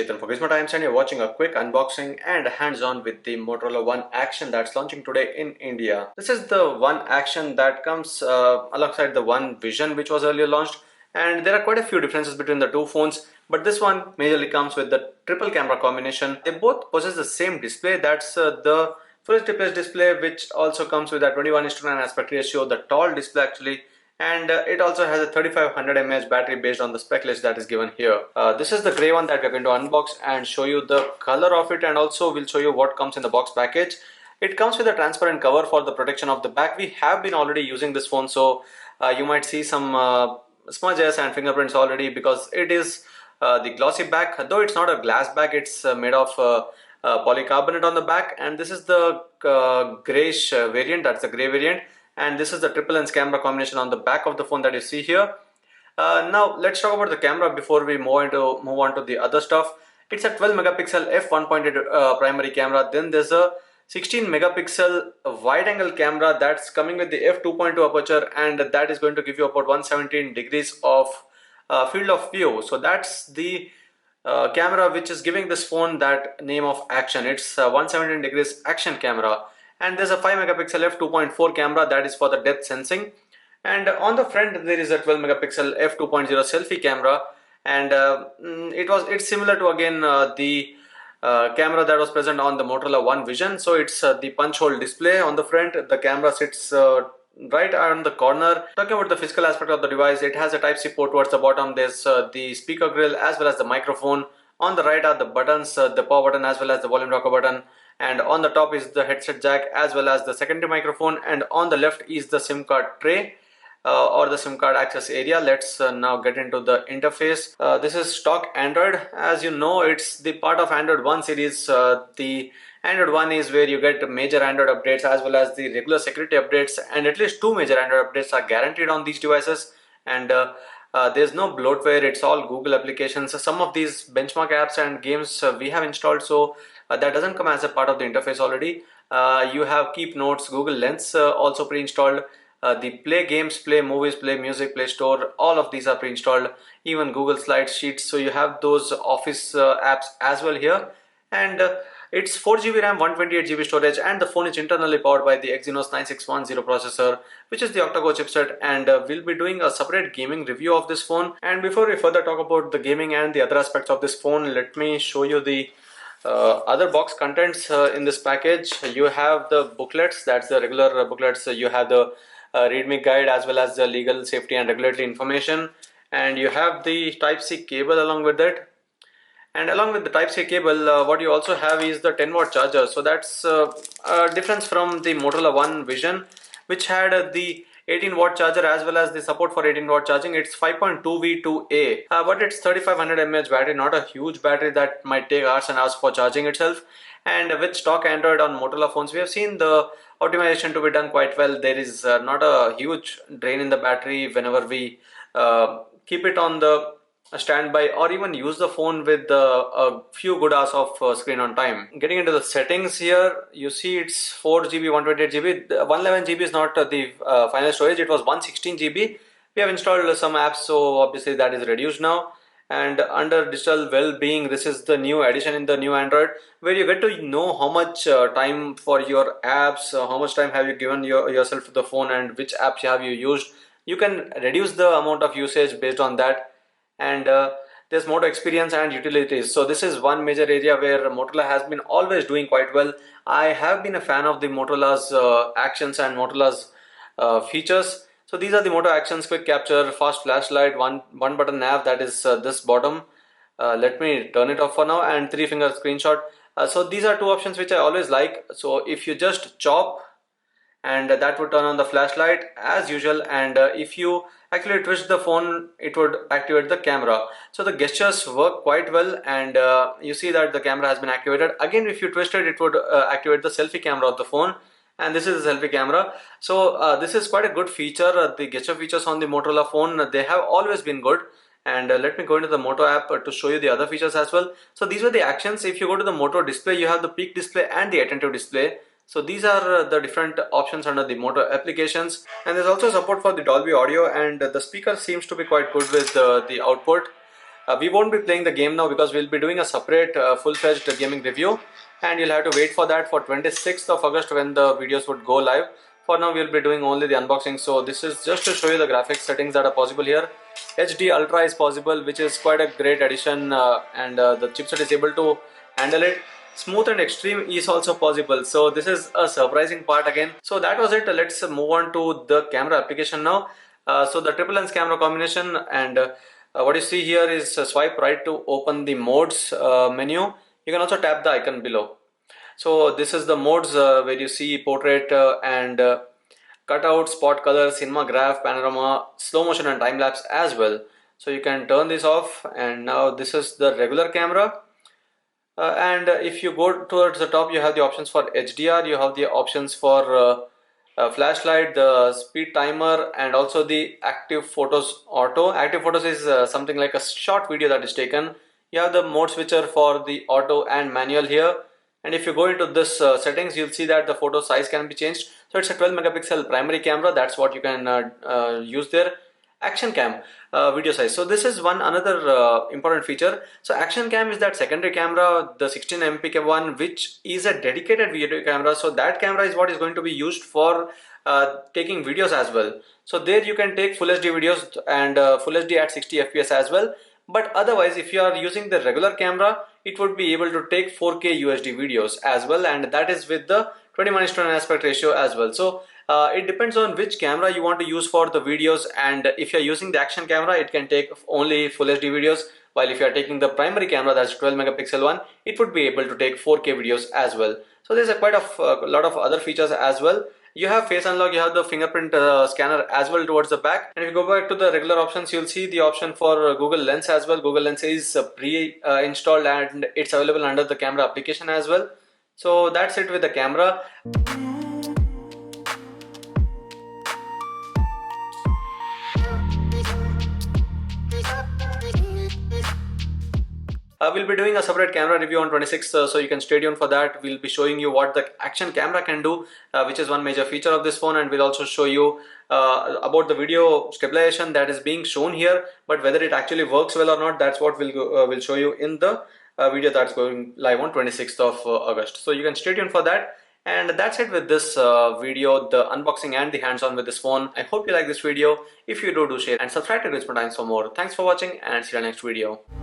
Chetan for Gizmo Times, and you're watching a quick unboxing and hands-on with the Motorola One Action that's launching today in India. This is the One Action that comes alongside the One Vision, which was earlier launched, and there are quite a few differences between the two phones, but this one majorly comes with the triple camera combination. They both possess the same display, that's the Full HD+ display, which also comes with a 21:9 aspect ratio, the tall display actually, and it also has a 3500 mAh battery based on the spec list that is given here. This is the grey one that we're going to unbox and show you the color of it, and also we'll show you what comes in the box package. It comes with a transparent cover for the protection of the back. We have been already using this phone, so you might see some smudges and fingerprints already because it is the glossy back. Though it's not a glass back, it's made of polycarbonate on the back, and this is the grayish variant, that's the grey variant, and this is the triple lens camera combination on the back of the phone that you see here. Now let's talk about the camera before we move on to the other stuff. It's a 12 megapixel f1.8 primary camera. Then there's a 16 megapixel wide angle camera that's coming with the f2.2 aperture, and that is going to give you about 117 degrees of field of view. So that's the camera which is giving this phone that name of action. It's 117 degrees action camera. And there's a 5 megapixel f2.4 camera that is for the depth sensing, and on the front there is a 12 megapixel f2.0 selfie camera, and it's similar to again the camera that was present on the Motorola One Vision. So it's the punch hole display on the front. The camera sits right on the corner. Talking about the physical aspect of the device, it has a Type-C port towards the bottom. There's the speaker grill as well as the microphone. On the right are the buttons, the power button as well as the volume rocker button, and on the top is the headset jack as well as the secondary microphone, and on the left is the SIM card tray or the SIM card access area. Let's now get into the interface. This is stock Android. As you know, it's the part of Android One series. The Android One is where you get major Android updates as well as the regular security updates, and at least 2 major Android updates are guaranteed on these devices. And there's no bloatware, it's all Google applications. Some of these benchmark apps and games we have installed, so that doesn't come as a part of the interface already. You have Keep Notes, Google Lens also pre-installed. The Play Games, Play Movies, Play Music, Play Store, all of these are pre-installed. Even Google Slides, Sheets, so you have those Office apps as well here. And it's 4GB RAM, 128GB storage, and the phone is internally powered by the Exynos 9610 processor, which is the octa-core chipset, and we'll be doing a separate gaming review of this phone. And before we further talk about the gaming and the other aspects of this phone, let me show you the other box contents in this package. You have the booklets, that's the regular booklets. You have the readme guide as well as the legal, safety and regulatory information, and you have the Type-C cable along with it. And along with the Type-C cable, what you also have is the 10-watt charger. So that's a difference from the Motorola One Vision, which had the 18-watt charger as well as the support for 18-watt charging. It's 5.2V2A, but it's 3500 mAh battery, not a huge battery that might take hours and hours for charging itself. And with stock Android on Motorola phones, we have seen the optimization to be done quite well. There is not a huge drain in the battery whenever we keep it on the standby or even use the phone with a few good hours of screen on time. Getting into the settings here, you see it's 4GB, 128GB. 111GB is not the final storage, it was 116GB. We have installed some apps, so obviously that is reduced now. And under digital well-being, this is the new addition in the new Android, where you get to know how much time for your apps, how much time have you given yourself to the phone, and which apps have you used. You can reduce the amount of usage based on that. And there's more to experience and utilities. So this is one major area where Motorola has been always doing quite well. I have been a fan of the Motorola's actions and Motorola's features. So these are the Moto actions: quick capture, fast flashlight, one button nav, that is this bottom. Let me turn it off for now, and 3-finger screenshot. So these are two options which I always like. So if you just chop, and that would turn on the flashlight as usual, and if you actually twist the phone, it would activate the camera. So the gestures work quite well, and you see that the camera has been activated. Again, if you twist it, it would activate the selfie camera of the phone, and this is the selfie camera. So this is quite a good feature. The gesture features on the Motorola phone, they have always been good. And let me go into the Moto app to show you the other features as well. So these were the actions. If you go to the Moto display, you have the peak display and the attentive display. So these are the different options under the Moto applications, and there's also support for the Dolby Audio, and the speaker seems to be quite good with the output. We won't be playing the game now because we'll be doing a separate full-fledged gaming review, and you'll have to wait for that for 26th of August when the videos would go live. For now we'll be doing only the unboxing, so this is just to show you the graphics settings that are possible here. HD Ultra is possible, which is quite a great addition, and the chipset is able to handle it. Smooth and extreme is also possible, so this is a surprising part again. So that was it. Let's move on to the camera application now. So the triple lens camera combination, and what you see here is swipe right to open the modes menu. You can also tap the icon below. So this is the modes where you see portrait and cutout, spot color, cinema, graph, panorama, slow motion and time lapse as well. So you can turn this off, and now this is the regular camera. And if you go towards the top, you have the options for HDR, you have the options for flashlight, the speed timer, and also the active photos auto. Active photos is something like a short video that is taken. You have the mode switcher for the auto and manual here. And if you go into this settings, you'll see that the photo size can be changed. So it's a 12 megapixel primary camera. That's what you can use there. Action cam, video size. So this is another important feature. So action cam is that secondary camera, the 16 MP one, which is a dedicated video camera. So that camera is what is going to be used for taking videos as well. So there you can take full HD videos and full HD at 60 fps as well. But otherwise, if you are using the regular camera, it would be able to take 4K UHD videos as well, and that is with the 20:9 aspect ratio as well. So it depends on which camera you want to use for the videos, and if you're using the action camera, it can take only full HD videos, while if you're taking the primary camera, that's 12 megapixel one, it would be able to take 4K videos as well. So there's a lot of other features as well. You have face unlock, you have the fingerprint scanner as well towards the back. And if you go back to the regular options, you'll see the option for Google Lens as well. Google Lens is pre-installed and it's available under the camera application as well. So that's it with the camera. We'll be doing a separate camera review on 26th, so you can stay tuned for that. We'll be showing you what the action camera can do, which is one major feature of this phone, and we'll also show you about the video stabilization that is being shown here, but whether it actually works well or not, that's what we'll show you in the video that's going live on 26th of August. So you can stay tuned for that. And that's it with this video, the unboxing and the hands-on with this phone. I hope you like this video. If you do share and subscribe to Gizmo Times for more. Thanks for watching, and see you in the next video.